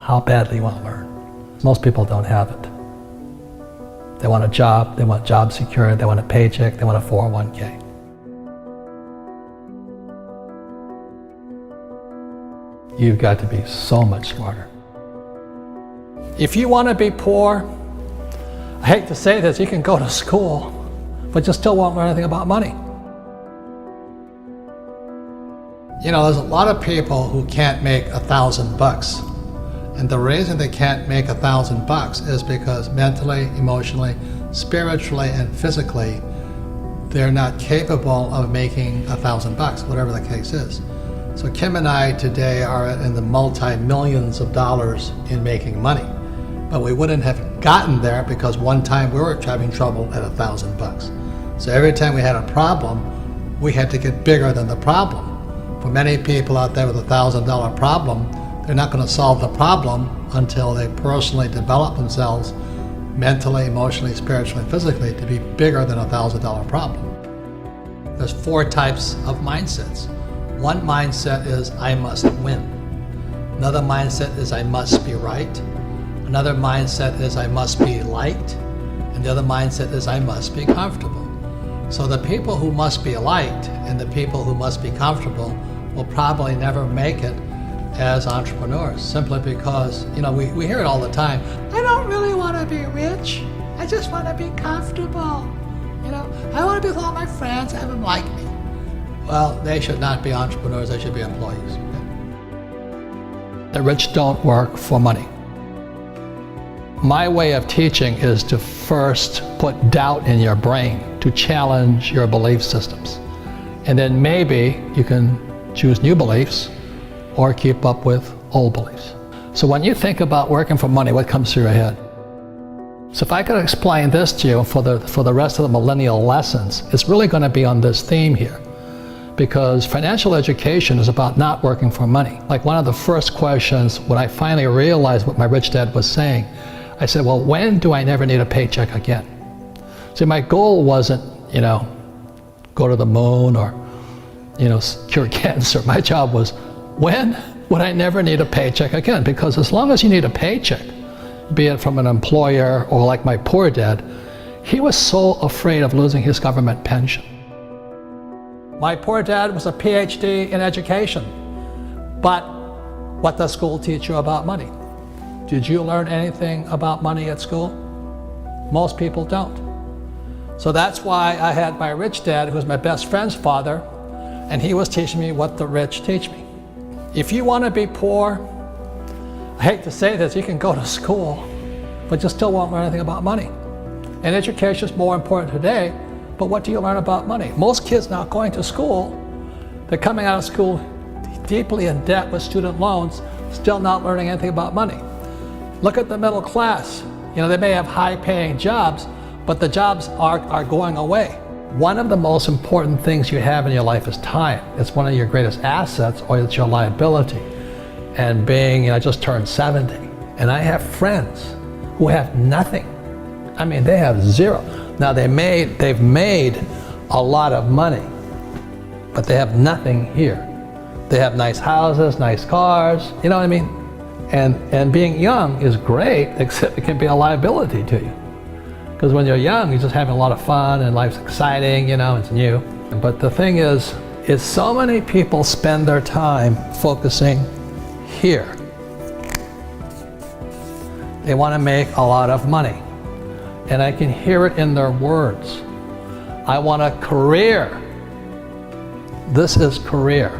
how badly you want to learn. Most people don't have it. They want a job, they want job security, they want a paycheck, they want a 401k. You've got to be so much smarter. If you want to be poor, I hate to say this, you can go to school, but you still won't learn anything about money. You know, there's a lot of people who can't make $1,000. And the reason they can't make $1,000 is because mentally, emotionally, spiritually, and physically, they're not capable of making $1,000, whatever the case is. So Kim and I today are in the multi-millions of dollars in making money. But we wouldn't have gotten there because one time we were having trouble at $1,000. So every time we had a problem, we had to get bigger than the problem. For many people out there with $1,000 problem, they're not going to solve the problem until they personally develop themselves mentally, emotionally, spiritually, and physically to be bigger than $1,000 problem. There's 4 types of mindsets. One mindset is I must win. Another mindset is I must be right. Another mindset is I must be liked. And the other mindset is I must be comfortable. So the people who must be liked and the people who must be comfortable will probably never make it as entrepreneurs, simply because, you know, we hear it all the time. I don't really want to be rich. I just want to be comfortable. You know, I want to be with all my friends, have them like me. Well, they should not be entrepreneurs, they should be employees. Okay? The rich don't work for money. My way of teaching is to first put doubt in your brain, to challenge your belief systems. And then maybe you can choose new beliefs or keep up with old beliefs. So when you think about working for money, what comes through your head? So if I could explain this to you for the rest of the millennial lessons, it's really going to be on this theme here. Because financial education is about not working for money. Like one of the first questions when I finally realized what my rich dad was saying, I said, well, when do I never need a paycheck again? See, my goal wasn't, you know, go to the moon or, you know, cure cancer. My job was, when would I never need a paycheck again? Because as long as you need a paycheck, be it from an employer or like my poor dad, he was so afraid of losing his government pension. My poor dad was a PhD in education, but what does school teach you about money? Did you learn anything about money at school? Most people don't. So that's why I had my rich dad, who was my best friend's father, and he was teaching me what the rich teach me. If you want to be poor, I hate to say this, you can go to school, but you still won't learn anything about money. And education is more important today, but what do you learn about money? Most kids now going to school, they're coming out of school deeply in debt with student loans, still not learning anything about money. Look at the middle class. You know, they may have high-paying jobs, but the jobs are going away. One of the most important things you have in your life is time. It's one of your greatest assets, or it's your liability. And being, you know, I just turned 70, and I have friends who have nothing. I mean, they have zero. Now they've made a lot of money, but they have nothing here. They have nice houses, nice cars, you know what I mean? And being young is great, except it can be a liability to you. Because when you're young, you're just having a lot of fun and life's exciting, you know, it's new. But the thing is so many people spend their time focusing here. They want to make a lot of money. And I can hear it in their words. I want a career. This is career.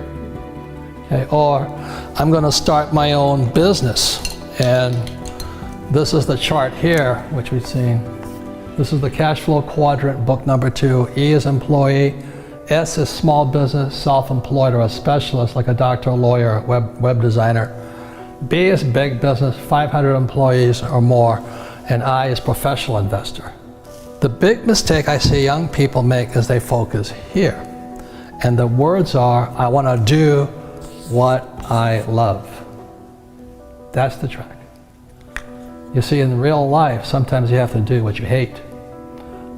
Okay, or I'm going to start my own business. And this is the chart here, which we've seen. This is the cash flow quadrant, book number 2. E is employee. S is small business, self-employed, or a specialist like a doctor, lawyer, web designer. B is big business, 500 employees or more. And I is professional investor. The big mistake I see young people make is they focus here. And the words are, I want to do what I love. That's the track. You see, in real life, sometimes you have to do what you hate.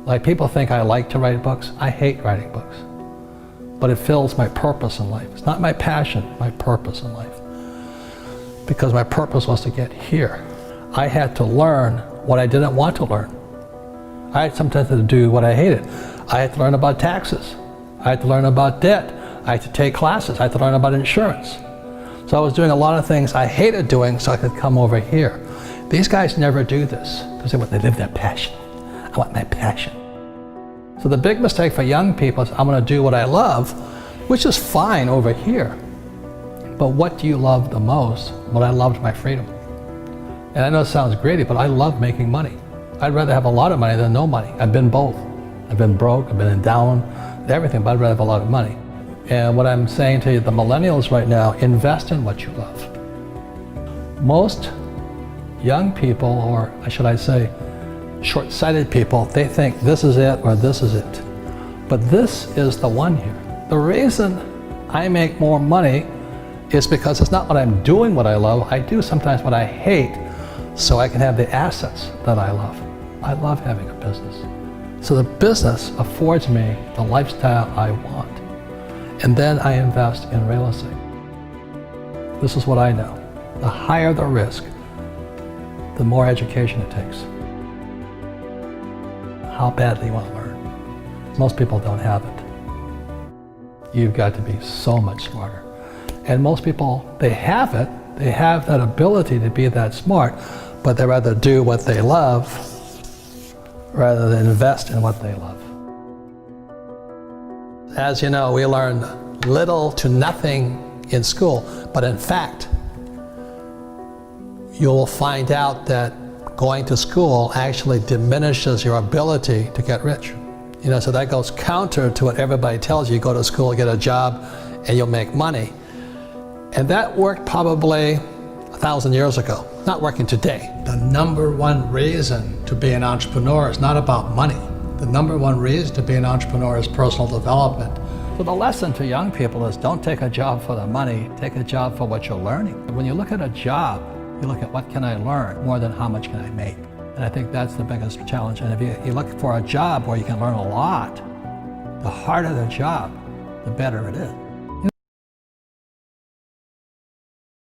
Like people think I like to write books. I hate writing books. But it fills my purpose in life. It's not my passion, my purpose in life. because my purpose was to get here. I had to learn what I didn't want to learn. I had sometimes to do what I hated. I had to learn about taxes. I had to learn about debt. I had to take classes. I had to learn about insurance. So I was doing a lot of things I hated doing so I could come over here. These guys never do this because they live their passion. I want my passion. So the big mistake for young people is I'm going to do what I love, which is fine over here. But what do you love the most? Well, I loved my freedom. And I know it sounds greedy, but I love making money. I'd rather have a lot of money than no money. I've been both. I've been broke, I've been down, everything, but I'd rather have a lot of money. And what I'm saying to the millennials right now, invest in what you love. Most young people, or should I say, short-sighted people, they think this is it or this is it. But this is the one here. The reason I make more money is because it's not what I'm doing what I love. I do sometimes what I hate so I can have the assets that I love. I love having a business. So the business affords me the lifestyle I want. And then I invest in real estate. This is what I know. The higher the risk, the more education it takes. How badly you want to learn. Most people don't have it. You've got to be so much smarter. And most people, they have it. They have that ability to be that smart, but they rather do what they love rather than invest in what they love. As you know, we learn little to nothing in school, but in fact, you'll find out that going to school actually diminishes your ability to get rich. You know, so that goes counter to what everybody tells you. You go to school, get a job, and you'll make money. And that worked probably 1,000 years ago, not working today. The number one reason to be an entrepreneur is not about money. The number one reason to be an entrepreneur is personal development. So the lesson to young people is don't take a job for the money, take a job for what you're learning. When you look at a job, you look at what can I learn more than how much can I make. And I think that's the biggest challenge. And if you look for a job where you can learn a lot, the harder the job, the better it is.